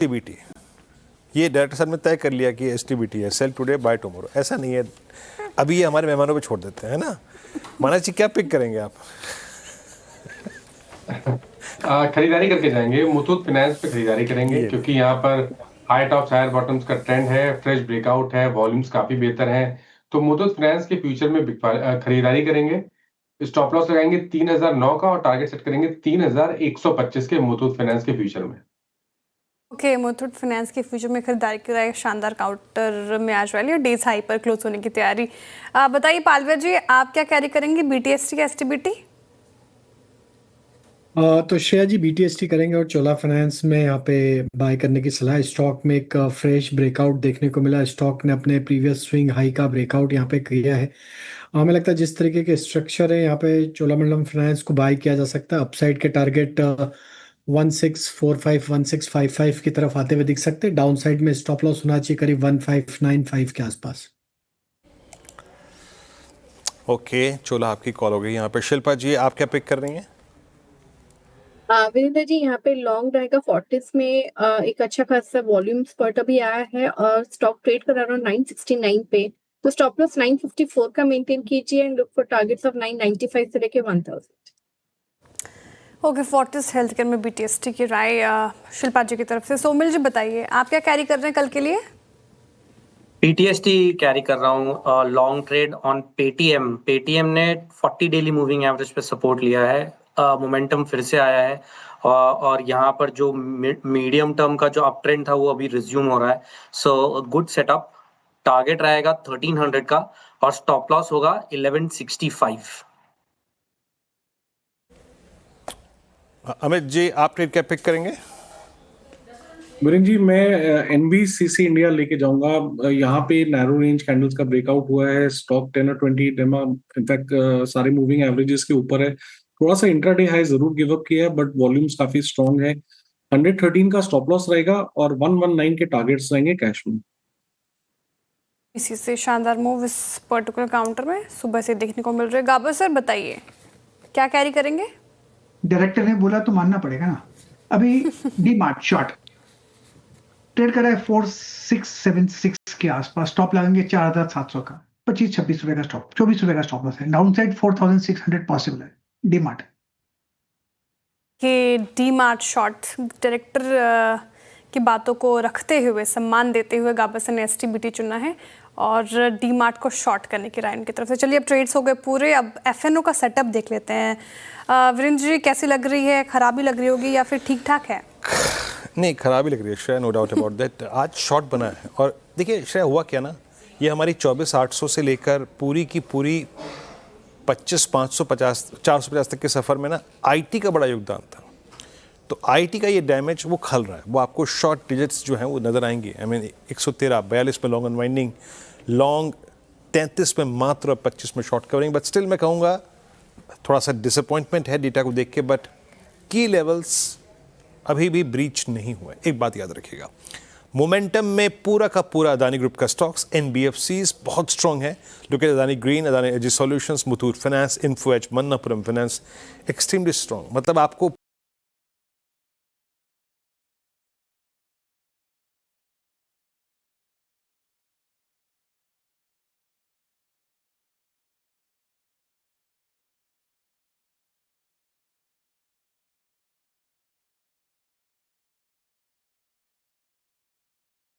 STBT, ये director साहब ने तय कर लिया कि एसटीबीटी है, सेल टुडे बाय टुमारो। ऐसा नहीं है, अभी ये हमारे मेहमानों पे छोड़ देते हैं ना। मानस जी क्या पिक करेंगे आप? खरीदारी करके जाएंगे, मुथूट फाइनेंस पे खरीदारी करेंगे क्योंकि यहाँ पर हाई टॉप्स हायर बॉटम्स का ट्रेंड है, फ्रेश ब्रेकआउट है, वॉल्यूम्स काफी बेहतर हैं। तो मुथूट फाइनेंस के फ्यूचर में खरीदारी करेंगे। स्टॉप लॉस लगाएंगे 3009 का और टारगेट सेट करेंगे 3125 के मुथूट फाइनेंस के फ्यूचर में। ओके, मुथूट फाइनेंस के फ्यूचर में खरीदारी कराए, शानदार काउंटर में आज वाली और डेज हाई पर क्लोज होने की तैयारी। बताइए पालवर जी, आप क्या कैरी करेंगे, बीटीएसटी या एसटीबीटी? तो श्रेया जी बीटीएसटी करेंगे और चोला फाइनेंस में यहाँ पे बाय करने की सलाह। स्टॉक में एक फ्रेश ब्रेकआउट देखने को मिला, स्टॉक ने अपने प्रीवियस स्विंग हाई का ब्रेकआउट यहाँ पे किया है। हमें लगता है जिस तरीके के स्ट्रक्चर है यहाँ पे चोलामंडलम फाइनेंस को बाय किया जा सकता है। अपसाइड के टारगेट 1645 1655 की तरफ आते हुए दिख सकते हैं। डाउन साइड में स्टॉप लॉस होना चाहिए करीब 1595 के आसपास। ओके, चोला आपकी कॉल हो गई यहाँ पे। शिल्पा जी आप क्या पिक कर रही हैं? वीरेंद्र जी, यहाँ पे लॉन्ग रहेगा फोर्टिस में एक अच्छा खासा वॉल्यूम स्पर्ट अभी आया है और स्टॉक ट्रेड कर रहा है 969 पे। तो स्टॉप लॉस 954 का मेंटेन कीजिए and look for targets of 995 से लेके 1000। ओके, फोर्टिस हेल्थ केयर में बीटीएसटी की राय शिल्पा जी की तरफ से। सोमिल जी बताइए, आप क्या कैरी कर रहे हैं कल के लिए? पीटीएसटी कैरी कर रहा हूँ, long trade on Paytm. Paytm ने 40 डेली मूविंग एवरेज पे सपोर्ट लिया है, मोमेंटम फिर से आया है और यहाँ पर जो मीडियम टर्म का जो अप ट्रेंड था वो अभी रिज्यूम हो रहा है। So good setup. टारगेट रहेगा 1300 का और स्टॉप लॉस होगा 1165। अमित जी आप ट्रेड क्या पिक करेंगे? वीरेंद्र जी, मैं एनबीसीसी इंडिया लेके जाऊंगा। यहाँ पे नैरो रेंज कैंडल्स का ब्रेकआउट हुआ है, स्टॉक 10 और 20 डेमा इनफैक्ट सारे मूविंग एवरेजेस के ऊपर है। थोड़ा सा इंट्राडे हाई जरूर गिव अप किया है बट वॉल्यूम्स काफी स्ट्रॉन्ग है। 113 का स्टॉप लॉस रहेगा और 119 के टारगेट्स रहेंगे कैश में। इसी से शानदार मूव इस पर्टिकुलर काउंटर में सुबह से देखने को मिल रहे हैं। गाबर सर बताइए, क्या कैरी करेंगे? डायरेक्टर ने बोला तो मानना पड़ेगा ना। अभी डी मार्ट शॉर्ट ट्रेड कर रहा है 4676 के आसपास, स्टॉप लगाएंगे 4700 का, 25-26 रुपए का स्टॉप, 24 रुपए का स्टॉप लॉस है। डाउन साइड 4600 पॉसिबल है डी मार्ट कि डी मार्ट शॉर्ट। डायरेक्टर की बातों को रखते हुए, सम्मान देते हुए गाबर सर ने एसटीबीटी चुना है और डी मार्ट को शॉर्ट करने की राय उनकी तरफ से। चलिए अब ट्रेड्स हो गए पूरे, अब एफएनओ का सेटअप देख लेते हैं। वीरेंद्र जी कैसी लग रही है? खराबी लग रही होगी या फिर ठीक ठाक है? नहीं, खराबी लग रही है Shreya, no doubt about that. आज शॉर्ट बना है और देखिए श्रेया हुआ क्या ना, ये हमारी 24800 से लेकर पूरी की पूरी 25550 450 तक के सफ़र में ना आईटी का बड़ा योगदान था। तो आईटी का ये डैमेज वो खल रहा है, वो आपको शॉर्ट डिजिट्स जो हैं वो नज़र आएंगे। आई मीन 113 42 में लॉन्ग अनवाइंडिंग, लॉन्ग 33 में मात्र 25 में शॉर्ट कवरिंग। बट स्टिल मैं कहूँगा थोड़ा सा डिसअपॉइंटमेंट है डेटा को देख के, बट की लेवल्स अभी भी ब्रीच नहीं हुए। एक बात याद रखिएगा, मोमेंटम में पूरा का पूरा अदानी ग्रुप का स्टॉक्स, एनबीएफसीज बहुत स्ट्रॉन्ग है। Look at Adani Green, Adani Energy Solutions, Muthoot Finance, Info Edge, Manappuram Finance extremely strong. मतलब आपको